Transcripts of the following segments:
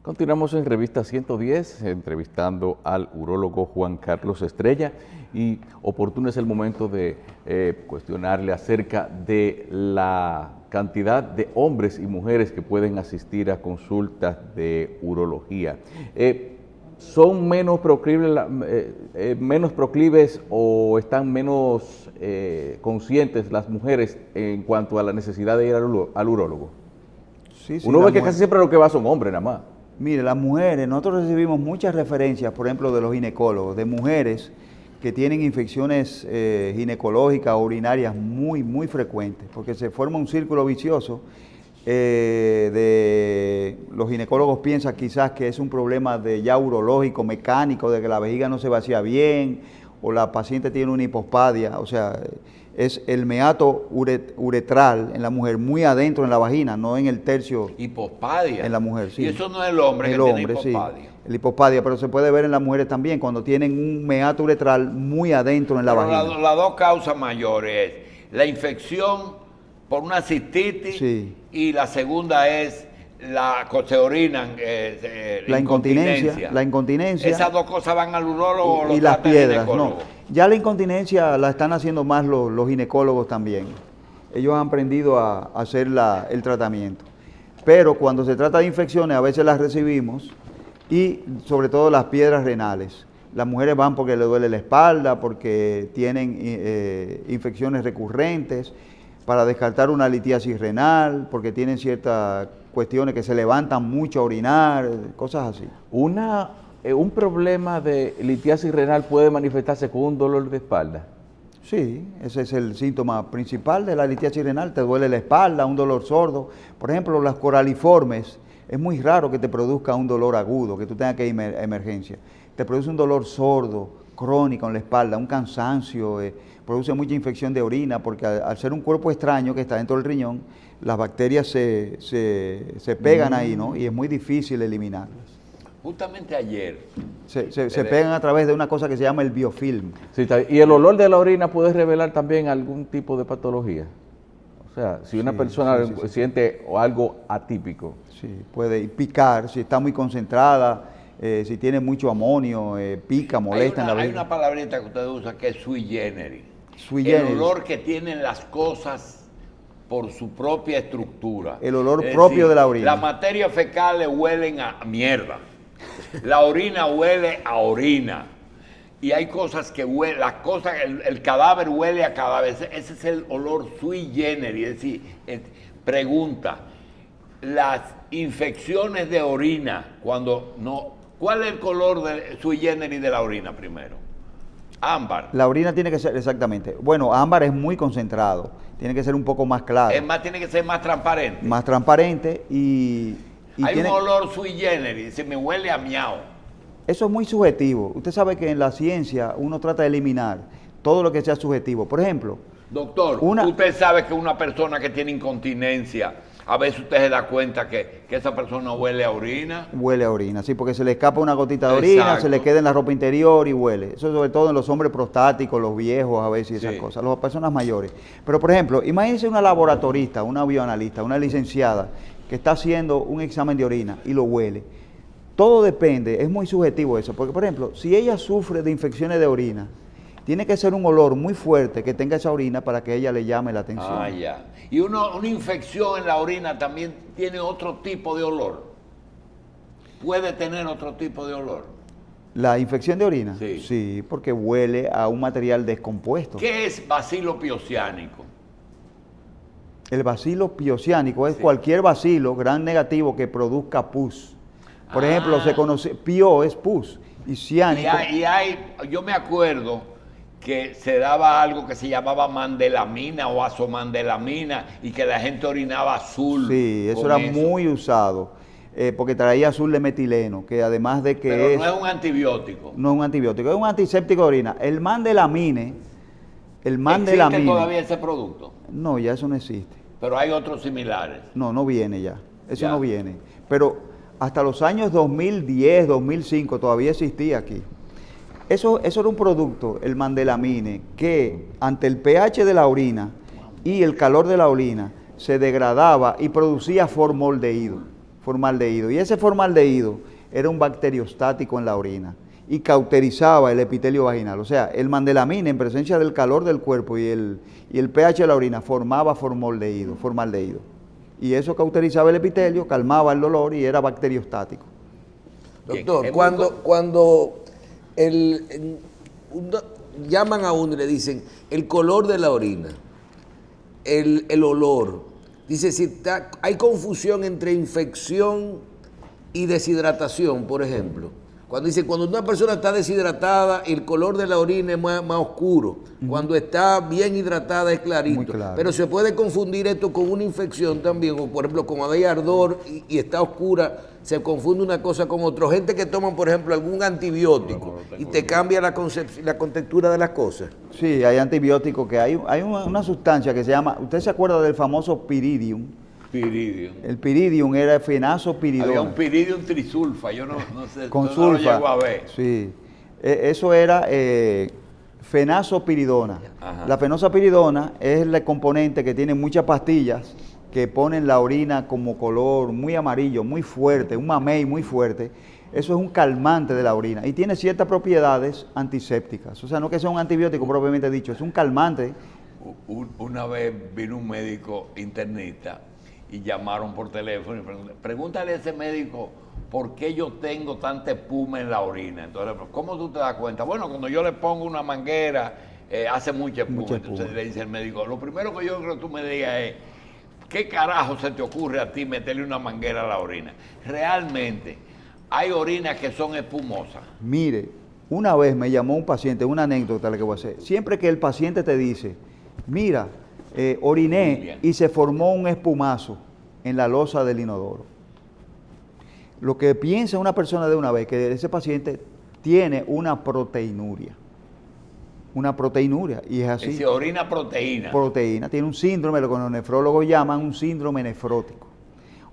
Continuamos en Revista 110, entrevistando al urólogo Juan Carlos Estrella, y oportuno es el momento de cuestionarle acerca de la cantidad de hombres y mujeres que pueden asistir a consultas de urología. ¿Son menos proclives o están menos conscientes las mujeres en cuanto a la necesidad de ir al urólogo? Sí, Uno ve que casi siempre lo que va son hombres nada más. Mire, las mujeres, nosotros recibimos muchas referencias, por ejemplo, de los ginecólogos, de mujeres que tienen infecciones ginecológicas o urinarias muy frecuentes, porque se forma un círculo vicioso. Los ginecólogos piensan quizás que es un problema de ya urológico, mecánico, de que la vejiga no se vacía bien, o la paciente tiene una hipospadia, o sea, es el meato uretral en la mujer muy adentro en la vagina, no en el tercio. Hipospadia. En la mujer, sí. Y eso no es el hombre que tiene hipospadia. Sí, el hipospadia, pero se puede ver en las mujeres también cuando tienen un meato uretral muy adentro en la vagina. Las dos causas mayores es la infección por una cistitis, sí, y la segunda es la que se orinan, la incontinencia. La incontinencia. Esas dos cosas van al urólogo y las piedras, no. Ya la incontinencia la están haciendo más los ginecólogos también. Ellos han aprendido a hacer el tratamiento. Pero cuando se trata de infecciones, a veces las recibimos, y sobre todo las piedras renales. Las mujeres van porque les duele la espalda, porque tienen infecciones recurrentes, para descartar una litiasis renal, porque tienen ciertas cuestiones que se levantan mucho a orinar, cosas así. ¿Un problema de litiasis renal puede manifestarse con un dolor de espalda? Sí, ese es el síntoma principal de la litiasis renal, te duele la espalda, un dolor sordo. Por ejemplo, las coraliformes, es muy raro que te produzca un dolor agudo, que tú tengas que ir a emergencia. Te produce un dolor sordo, crónico en la espalda, un cansancio, produce mucha infección de orina, porque al ser un cuerpo extraño que está dentro del riñón, las bacterias se pegan ahí, ¿no? Y es muy difícil eliminarlas. Justamente ayer. Se pegan a través de una cosa que se llama el biofilm. Sí, ¿y el olor de la orina puede revelar también algún tipo de patología? O sea, si una persona siente algo atípico. Sí, puede picar, si está muy concentrada, si tiene mucho amonio, pica, molesta en la vejiga. Hay una palabrita que usted usa que es sui generis. Sui generis. El olor que tienen las cosas por su propia estructura. El olor propio de la orina. La materia fecal le huelen a mierda. La orina huele a orina. Y hay cosas que huelen, el cadáver huele a cadáver. Ese es el olor sui generis. Es decir, pregunta, las infecciones de orina, ¿cuál es el color sui generis de la orina primero? Ámbar. La orina tiene que ser, exactamente. Bueno, ámbar es muy concentrado. Tiene que ser un poco más claro. Tiene que ser más transparente. Más transparente y hay un olor sui generis, se me huele a miau. Eso es muy subjetivo. Usted sabe que en la ciencia uno trata de eliminar todo lo que sea subjetivo. Por ejemplo, doctor, usted sabe que una persona que tiene incontinencia, a veces usted se da cuenta que esa persona huele a orina. Huele a orina, sí, porque se le escapa una gotita de orina, exacto, se le queda en la ropa interior y huele. Eso sobre todo en los hombres prostáticos, los viejos a veces y esas cosas, las personas mayores. Pero por ejemplo, imagínense una laboratorista, una bioanalista, una licenciada que está haciendo un examen de orina y lo huele. Todo depende, es muy subjetivo eso, porque por ejemplo, si ella sufre de infecciones de orina, tiene que ser un olor muy fuerte que tenga esa orina para que ella le llame la atención. Ah, ya. Y una infección en la orina también tiene otro tipo de olor. ¿Puede tener otro tipo de olor? ¿La infección de orina? Sí. Sí, porque huele a un material descompuesto. ¿Qué es bacilo piociánico? El bacilo piociánico es cualquier bacilo gram negativo que produzca pus. Por ejemplo, se conoce, pio es pus y ciánico. Yo me acuerdo que se daba algo que se llamaba mandelamina o azomandelamina y que la gente orinaba azul. Sí, eso era muy usado, porque traía azul de metileno, que además de que Pero no es un antibiótico. No es un antibiótico, es un antiséptico de orina. El mandelamine. ¿Existe todavía ese producto? No, ya eso no existe. Pero hay otros similares. No viene ya. Eso no viene. Pero hasta los años 2010, 2005 todavía existía aquí. Eso era un producto, el mandelamine, que ante el pH de la orina y el calor de la orina se degradaba y producía formaldehído. formaldehído. Y ese formaldehído era un bacteriostático en la orina y cauterizaba el epitelio vaginal. O sea, el mandelamina en presencia del calor del cuerpo y el pH de la orina formaba formaldehído. Y eso cauterizaba el epitelio, calmaba el dolor y era bacteriostático. Doctor, cuando llaman a uno y le dicen el color de la orina, el olor, dice si hay confusión entre infección y deshidratación, por ejemplo. Cuando una persona está deshidratada, el color de la orina es más oscuro. Cuando está bien hidratada es clarito. Muy claro. Pero se puede confundir esto con una infección también, o por ejemplo, cuando hay ardor y está oscura, se confunde una cosa con otra. Gente que toma, por ejemplo, algún antibiótico y te cambia la contextura de las cosas. Sí, hay antibióticos que hay una sustancia que se llama, ¿usted se acuerda del famoso piridium? Piridium. El piridium era fenazopiridona. Había un piridium trisulfa, yo no sé. Con no lo sulfa. llego a ver. Sí. Eso era fenazopiridona. Ajá. La fenazopiridona es el componente que tiene muchas pastillas que ponen la orina como color muy amarillo, muy fuerte, un mamey muy fuerte. Eso es un calmante de la orina y tiene ciertas propiedades antisépticas. O sea, no que sea un antibiótico propiamente dicho, es un calmante. Una vez vino un médico internista y llamaron por teléfono y pregúntale a ese médico por qué yo tengo tanta espuma en la orina. Entonces, ¿cómo tú te das cuenta? Bueno, cuando yo le pongo una manguera, hace mucha espuma. Entonces le dice el médico, lo primero que yo creo que tú me digas es, ¿qué carajo se te ocurre a ti meterle una manguera a la orina? Realmente, hay orinas que son espumosas. Mire, una vez me llamó un paciente, una anécdota la que voy a hacer. Siempre que el paciente te dice, mira, oriné y se formó un espumazo en la losa del inodoro. Lo que piensa una persona de una vez, que ese paciente tiene una proteinuria. Una proteinuria, y es así. Es decir, orina proteína. Proteína, tiene un síndrome, lo que los nefrólogos llaman un síndrome nefrótico.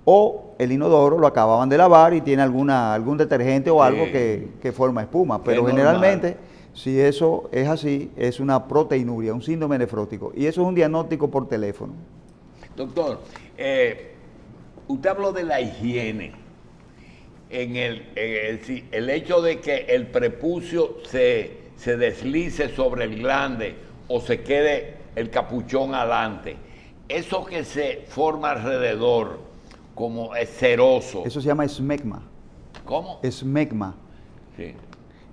O el inodoro lo acababan de lavar y tiene algún detergente o algo que forma espuma, pero generalmente, si eso es así, es una proteinuria, un síndrome nefrótico, y eso es un diagnóstico por teléfono. Doctor, usted habló de la higiene, en el hecho de que el prepucio se deslice sobre el glande o se quede el capuchón adelante, eso que se forma alrededor como es ceroso. Eso se llama esmegma. ¿Cómo? Esmegma. Sí.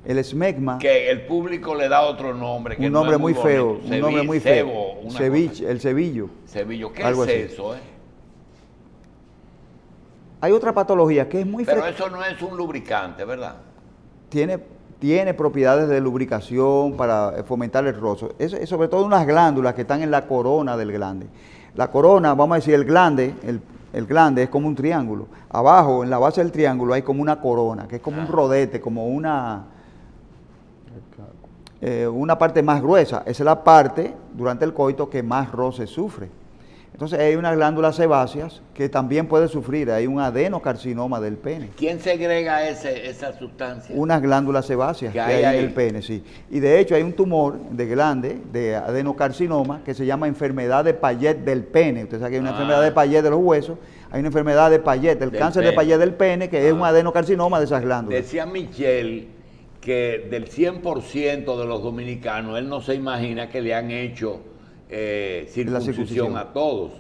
El esmegma, Que el público le da otro nombre. Que un nombre no es muy feo, bonito. un nombre muy Cebo, feo. una Ceviche, el cebillo. Cebillo. ¿Qué Algo es así. eso? Hay otra patología que es muy Pero frecuente. eso no es un lubricante, ¿verdad? Tiene propiedades de lubricación para fomentar el rozo. Es sobre todo unas glándulas que están en la corona del glande. La corona, vamos a decir, el glande es como un triángulo. Abajo, en la base del triángulo, hay como una corona, que es como un rodete, como una parte más gruesa. Esa es la parte, durante el coito, que más roce sufre. Entonces hay unas glándulas sebáceas que también puede sufrir. Hay un adenocarcinoma del pene. ¿Quién segrega esa sustancia? Unas glándulas sebáceas que hay en el pene, sí. Y de hecho hay un tumor de glande, de adenocarcinoma, que se llama enfermedad de Payet del pene. Usted sabe que hay una enfermedad de Payet de los huesos, hay una enfermedad de Payet, el cáncer de Payet del pene, que es un adenocarcinoma de esas glándulas. Decía Michel que del 100% de los dominicanos, él no se imagina que le han hecho circuncisión a todos.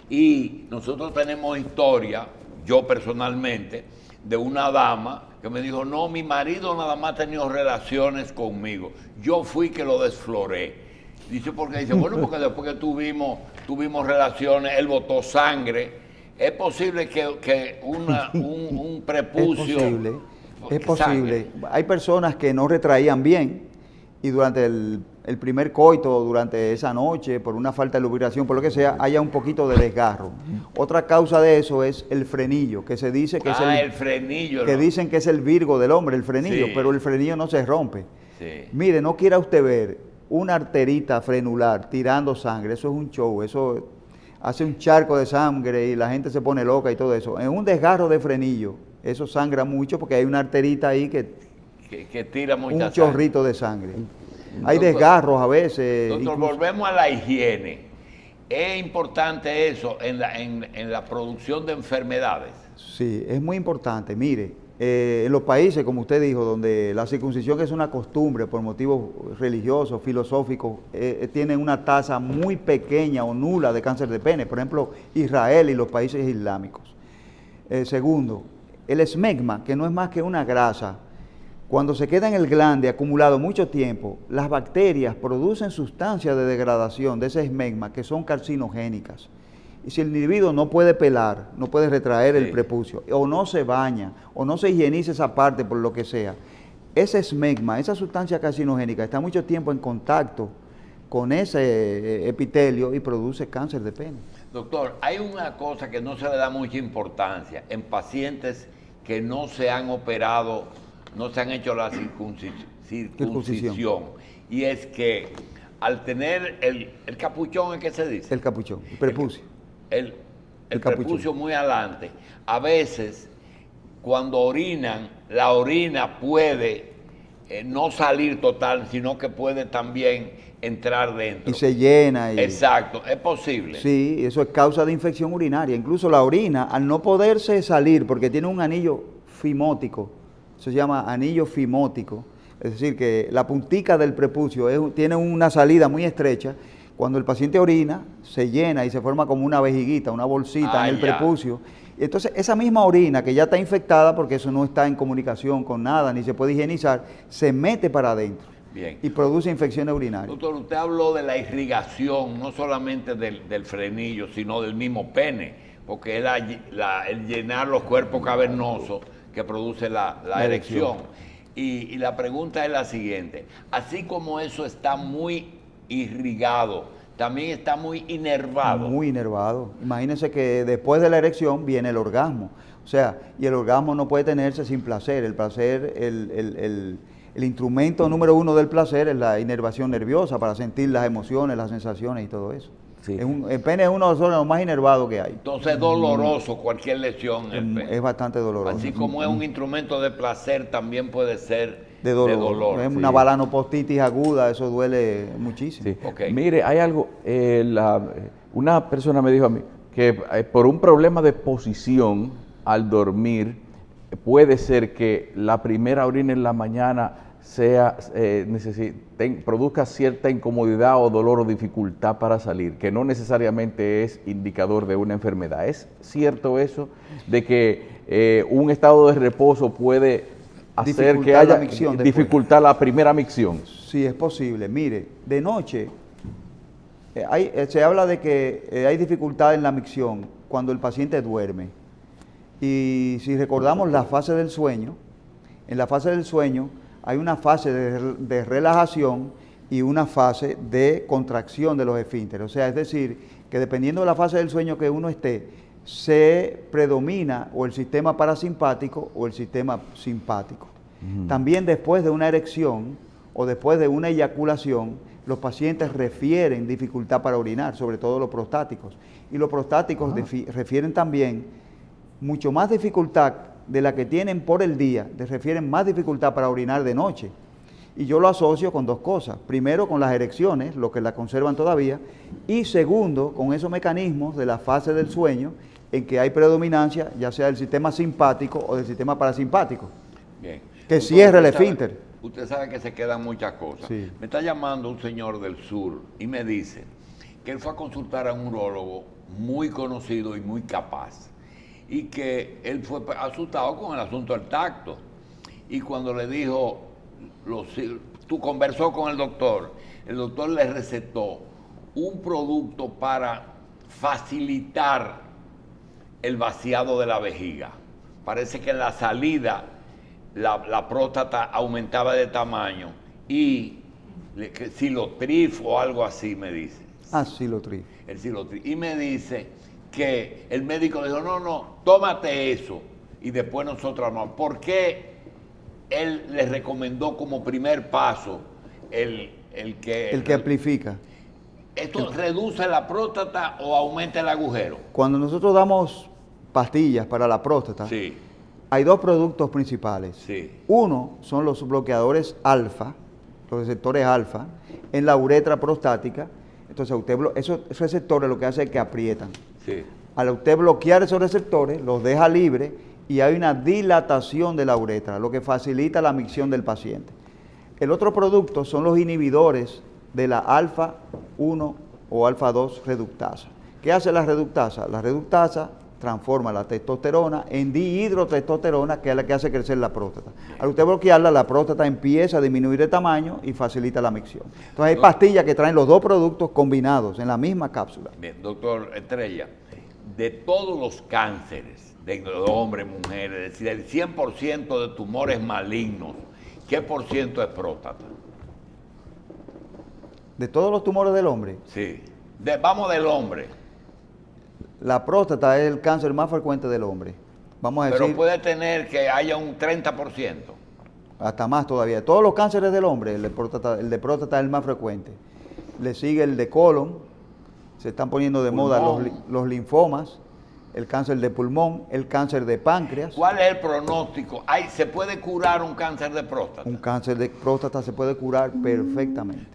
Y nosotros tenemos historia, yo personalmente, de una dama que me dijo, no, mi marido nada más ha tenido relaciones conmigo. Yo fui que lo desfloré. Dice, porque dice, bueno, porque después que tuvimos relaciones, él botó sangre. Es posible que un prepucio... Es posible. Hay personas que no retraían bien y durante el primer coito, durante esa noche, por una falta de lubricación, por lo que sea, haya un poquito de desgarro. Otra causa de eso es el frenillo, que se dice que es el frenillo. Que dicen que es el virgo del hombre, el frenillo, sí, pero el frenillo no se rompe. Sí. Mire, no quiera usted ver una arterita frenular tirando sangre, eso es un show, eso hace un charco de sangre y la gente se pone loca y todo eso. En un desgarro de frenillo, eso sangra mucho porque hay una arterita ahí que tira mucha un sangre. Chorrito de sangre. Hay desgarros a veces. Doctor, volvemos a la higiene. ¿Es importante eso en la producción de enfermedades? Sí, es muy importante. Mire, en los países, como usted dijo, donde la circuncisión es una costumbre por motivos religiosos, filosóficos, tienen una tasa muy pequeña o nula de cáncer de pene. Por ejemplo, Israel y los países islámicos. Segundo, el esmegma, que no es más que una grasa, cuando se queda en el glande acumulado mucho tiempo, las bacterias producen sustancias de degradación de ese esmegma que son carcinogénicas. Y si el individuo no puede pelar, no puede retraer el prepucio, o no se baña, o no se higieniza esa parte por lo que sea, ese esmegma, esa sustancia carcinogénica, está mucho tiempo en contacto con ese epitelio y produce cáncer de pene. Doctor, hay una cosa que no se le da mucha importancia en pacientes que no se han operado, no se han hecho la circuncisión, y es que al tener el capuchón, ¿es que se dice? El capuchón, el prepucio. El prepucio muy adelante, a veces cuando orinan, la orina puede no salir total, sino que puede también entrar dentro. Y se llena. Exacto, es posible. Sí, eso es causa de infección urinaria. Incluso la orina, al no poderse salir porque tiene un anillo fimótico, se llama anillo fimótico, es decir, que la puntica del prepucio tiene una salida muy estrecha. Cuando el paciente orina, se llena y se forma como una vejiguita, una bolsita en el prepucio. Entonces, esa misma orina que ya está infectada, porque eso no está en comunicación con nada, ni se puede higienizar, se mete para adentro. Bien. Y produce infecciones urinarias. Doctor, usted habló de la irrigación, no solamente del frenillo, sino del mismo pene, porque es el llenar los cuerpos cavernosos que produce la erección. Y la pregunta es la siguiente: así como eso está muy irrigado, también está muy inervado. Muy inervado. Imagínense que después de la erección viene el orgasmo. O sea, y el orgasmo no puede tenerse sin placer. El placer, el instrumento número uno del placer es la inervación nerviosa para sentir las emociones, las sensaciones y todo eso. Sí. El pene es uno de los órganos más inervados que hay. Entonces es doloroso cualquier lesión en el pene. Es bastante doloroso. Así como es un instrumento de placer, también puede ser de dolor. Es una balanopostitis aguda, eso duele muchísimo. Sí. Okay. Mire, hay algo, una persona me dijo a mí que por un problema de posición al dormir, puede ser que la primera orina en la mañana produzca cierta incomodidad o dolor o dificultad para salir, que no necesariamente es indicador de una enfermedad. ¿Es cierto eso? De que un estado de reposo puede hacer que haya dificultad la primera micción. Sí, es posible. Mire, de noche se habla de que hay dificultad en la micción cuando el paciente duerme. Y si recordamos la fase del sueño, en la fase del sueño hay una fase de relajación y una fase de contracción de los esfínteres. O sea, es decir, que dependiendo de la fase del sueño que uno esté, se predomina o el sistema parasimpático o el sistema simpático. También después de una erección o después de una eyaculación, los pacientes refieren dificultad para orinar, sobre todo los prostáticos. Y los prostáticos refieren también mucho más dificultad de la que tienen por el día, refieren más dificultad para orinar de noche. Y yo lo asocio con dos cosas. Primero, con las erecciones, lo que la conservan todavía. Y segundo, con esos mecanismos de la fase del sueño en que hay predominancia, ya sea del sistema simpático o del sistema parasimpático. Bien. Que cierra el esfínter. Usted sabe que se quedan muchas cosas. Sí. Me está llamando un señor del sur y me dice que él fue a consultar a un urólogo muy conocido y muy capaz. Y que él fue asustado con el asunto del tacto. Y cuando le dijo, tú conversó con el doctor le recetó un producto para facilitar el vaciado de la vejiga. Parece que en la salida la próstata aumentaba de tamaño y Silotrif o algo así me dice. Silotrif. El Silotrif. Y me dice que el médico le dijo, no, tómate eso y después nosotros no. ¿Por qué él le recomendó como primer paso el que amplifica? ¿Esto reduce la próstata o aumenta el agujero? Cuando nosotros damos pastillas para la próstata, sí, hay dos productos principales. Sí. Uno son los bloqueadores alfa, los receptores alfa, en la uretra prostática, Entonces esos receptores lo que hace es que aprietan. Sí. Al usted bloquear esos receptores, los deja libres y hay una dilatación de la uretra, lo que facilita la micción del paciente. El otro producto son los inhibidores de la alfa 1 o alfa 2 reductasa. ¿Qué hace la reductasa? La reductasa transforma la testosterona en dihidrotestosterona, que es la que hace crecer la próstata. Al usted bloquearla, la próstata empieza a disminuir de tamaño y facilita la micción. Entonces hay pastillas que traen los dos productos combinados en la misma cápsula. Bien, doctor Estrella, de todos los cánceres, de hombres, mujeres, es decir, el 100% de tumores malignos, ¿qué por ciento es próstata? De todos los tumores del hombre, Sí. Vamos del hombre, la próstata es el cáncer más frecuente del hombre. Vamos a decir, pero puede tener que haya un 30%. hasta más todavía. Todos los cánceres del hombre, el de próstata es el más frecuente. Le sigue el de colon, se están poniendo de moda los linfomas, el cáncer de pulmón, el cáncer de páncreas. ¿Cuál es el pronóstico? ¿Se puede curar un cáncer de próstata? Un cáncer de próstata se puede curar perfectamente.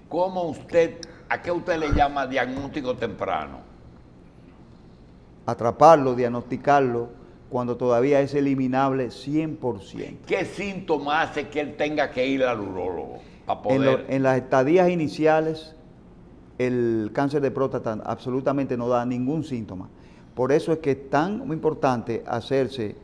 ¿A qué usted le llama diagnóstico temprano? Atraparlo, diagnosticarlo, cuando todavía es eliminable 100%. ¿Qué síntoma hace que él tenga que ir al urólogo para poder? En las estadías iniciales, el cáncer de próstata absolutamente no da ningún síntoma. Por eso es que es tan importante hacerse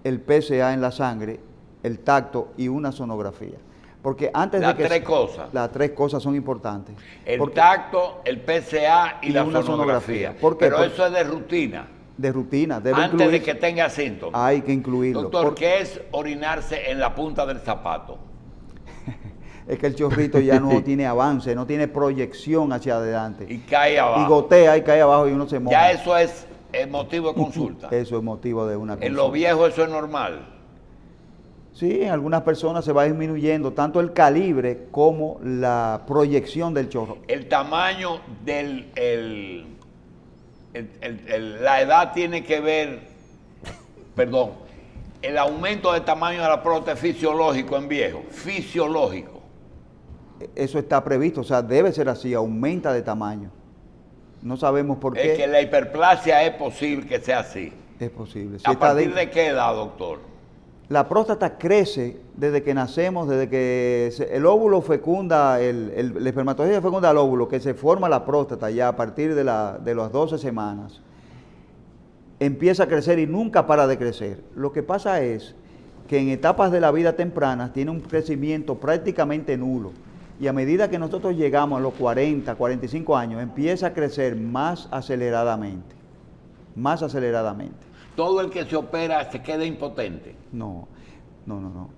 el PSA en la sangre, el tacto y una sonografía. Porque antes Las de que... tres cosas. Las tres cosas son importantes. El tacto, el PSA y la una sonografía. sonografía. ¿Por qué? Pero eso es de rutina. De rutina, debe Antes de incluirse. que tenga síntomas. Hay que incluirlo. Doctor, ¿qué es orinarse en la punta del zapato? Es que el chorrito ya no tiene avance, no tiene proyección hacia adelante. Y cae abajo. Y gotea y cae abajo y uno se moja. Ya eso es motivo de consulta. Eso es motivo de una consulta. En los viejos eso es normal. Sí, en algunas personas se va disminuyendo tanto el calibre como la proyección del chorro. El tamaño la edad tiene que ver, perdón, el aumento de tamaño de la próstata es fisiológico en viejo, fisiológico. Eso está previsto, o sea, debe ser así, aumenta de tamaño. No sabemos por qué. Es que la hiperplasia es posible que sea así. Es posible. ¿A partir de qué edad, doctor? La próstata crece desde que nacemos, desde que el óvulo fecunda, el espermatozoide fecunda el óvulo, que se forma la próstata ya a partir de las 12 semanas. Empieza a crecer y nunca para de crecer. Lo que pasa es que en etapas de la vida tempranas tiene un crecimiento prácticamente nulo. Y a medida que nosotros llegamos a los 40, 45 años, empieza a crecer más aceleradamente. Más aceleradamente. ¿Todo el que se opera se queda impotente? No.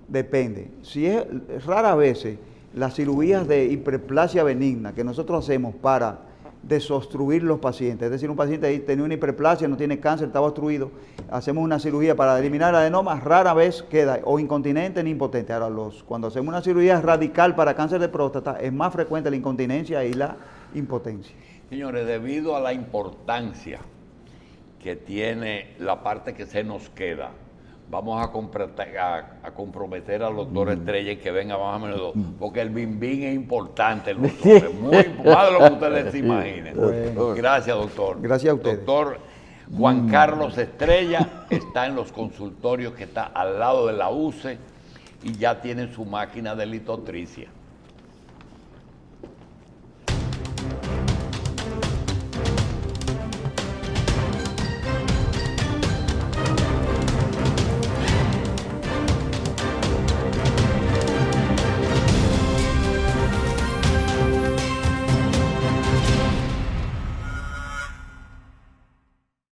Depende. Si es rara vez las cirugías de hiperplasia benigna que nosotros hacemos para desobstruir los pacientes, es decir, un paciente ahí tenía una hiperplasia, no tiene cáncer, estaba obstruido, hacemos una cirugía para eliminar adenomas, rara vez queda o incontinente ni impotente. Ahora, cuando hacemos una cirugía radical para cáncer de próstata, es más frecuente la incontinencia y la impotencia. Señores, debido a la importancia que tiene la parte que se nos queda, vamos a comprometer al doctor Estrella y que venga más o menos, porque el bimbín es importante en los hombres, más de lo que ustedes se imaginen. Bueno. Gracias, doctor. Gracias a ustedes. Doctor Juan Carlos Estrella está en los consultorios que está al lado de la UCE y ya tiene su máquina de litotricia.